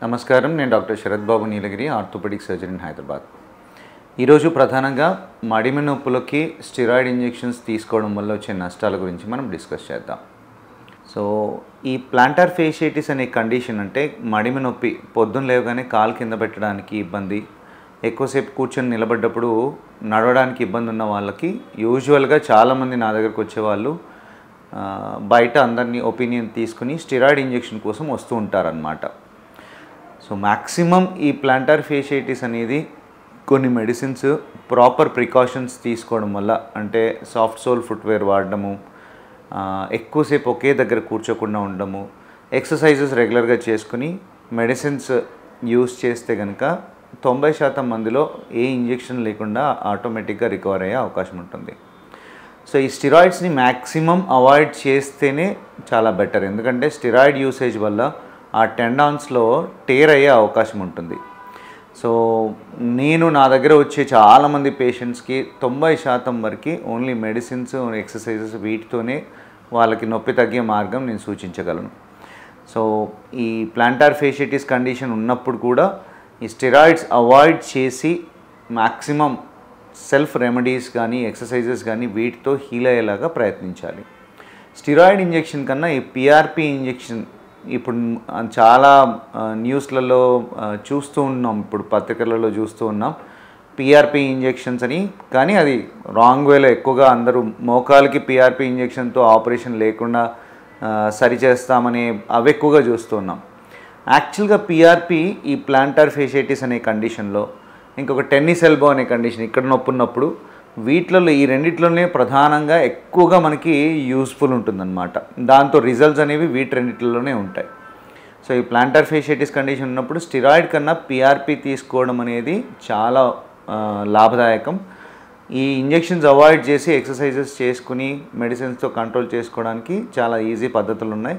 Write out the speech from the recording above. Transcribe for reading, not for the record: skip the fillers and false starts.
నమస్కారం, నేను doctor Sarath Babu Neelagiri, orthopaedic surgeon in Hyderabad. ఈరోజు ప్రధానంగా మడిమ నొప్పులకి స్టెరాయిడ్ ఇంజెక్షన్స్ తీసుకోవడం వల్ల వచ్చే నష్టాల గురించి మనం డిస్కస్ చేద్దాం. సో ఈ ప్లాంటార్ ఫేషియటిస్ అనే కండిషన్ అంటే మడిమ నొప్పి, పొద్దున్న లేవగానే కాలు కింద పెట్టడానికి ఇబ్బంది, ఎక్కువసేపు కూర్చొని నిలబడ్డప్పుడు నడవడానికి ఇబ్బంది ఉన్న వాళ్ళకి యూజువల్గా చాలామంది నా దగ్గరకు వచ్చేవాళ్ళు బయట అందరినీ ఒపీనియన్ తీసుకుని స్టెరాయిడ్ ఇంజెక్షన్ కోసం వస్తూ ఉంటారనమాట. సో మ్యాక్సిమం ఈ ప్లాంటార్ ఫేషియటిస్ అనేది కొన్ని మెడిసిన్స్, ప్రాపర్ ప్రికాషన్స్ తీసుకోవడం వల్ల, అంటే సాఫ్ట్ సోల్ ఫుట్వేర్ వాడడము, ఎక్కువసేపు ఒకే దగ్గర కూర్చోకుండా ఉండడము, ఎక్సర్సైజెస్ రెగ్యులర్గా చేసుకుని మెడిసిన్స్ యూస్ చేస్తే కనుక 90% మందిలో ఏ ఇంజెక్షన్ లేకుండా ఆటోమేటిక్గా రికవర్ అయ్యే అవకాశం ఉంటుంది. సో ఈ స్టెరాయిడ్స్ని మ్యాక్సిమం అవాయిడ్ చేస్తేనే చాలా బెటర్. ఎందుకంటే స్టెరాయిడ్ యూసేజ్ వల్ల ఆ టెండాన్స్లో టేర్ అయ్యే అవకాశం ఉంటుంది. సో నేను నా దగ్గర వచ్చే చాలామంది పేషెంట్స్కి 90% వరకు ఓన్లీ మెడిసిన్స్, ఎక్సర్సైజెస్ వీటితోనే వాళ్ళకి నొప్పి తగ్గే మార్గం నేను సూచించగలను. సో ఈ ప్లాంటార్ ఫేషియటిస్ కండిషన్ ఉన్నప్పుడు కూడా ఈ స్టెరాయిడ్స్ అవాయిడ్ చేసి మ్యాక్సిమం సెల్ఫ్ రెమెడీస్ కానీ ఎక్సర్సైజెస్ కానీ వీటితో హీల్ అయ్యేలాగా ప్రయత్నించాలి. స్టెరాయిడ్ ఇంజెక్షన్ కన్నా ఈ పిఆర్పి ఇంజెక్షన్ ఇప్పుడు చాలా న్యూస్లలో చూస్తూ ఉన్నాం, ఇప్పుడు పత్రికలలో చూస్తూ ఉన్నాం పిఆర్పి ఇంజెక్షన్స్ అని. కానీ అది రాంగ్ వేలో ఎక్కువగా అందరూ మోకాలకి పిఆర్పి ఇంజెక్షన్తో ఆపరేషన్ లేకుండా సరిచేస్తామని అవి ఎక్కువగా చూస్తూ ఉన్నాం. యాక్చువల్గా పిఆర్పి ఈ ప్లాంటార్ ఫేషియటిస్ అనే కండిషన్లో, ఇంకొక టెన్నిస్ ఎల్బో అనే కండిషన్ ఇక్కడ నొప్పి ఉన్నప్పుడు, వీటిలలో ఈ రెండిట్లోనే ప్రధానంగా ఎక్కువగా మనకి యూస్ఫుల్ ఉంటుందన్నమాట. దాంతో రిజల్ట్స్ అనేవి వీటి రెండిట్లలోనే ఉంటాయి. సో ఈ ప్లాంటార్ ఫేషియటిస్ కండిషన్ ఉన్నప్పుడు స్టెరాయిడ్ కన్నా పిఆర్పి తీసుకోవడం అనేది చాలా లాభదాయకం. ఈ ఇంజెక్షన్స్ అవాయిడ్ చేసి ఎక్సర్సైజెస్ చేసుకుని మెడిసిన్స్తో కంట్రోల్ చేసుకోవడానికి చాలా ఈజీ పద్ధతులు ఉన్నాయి.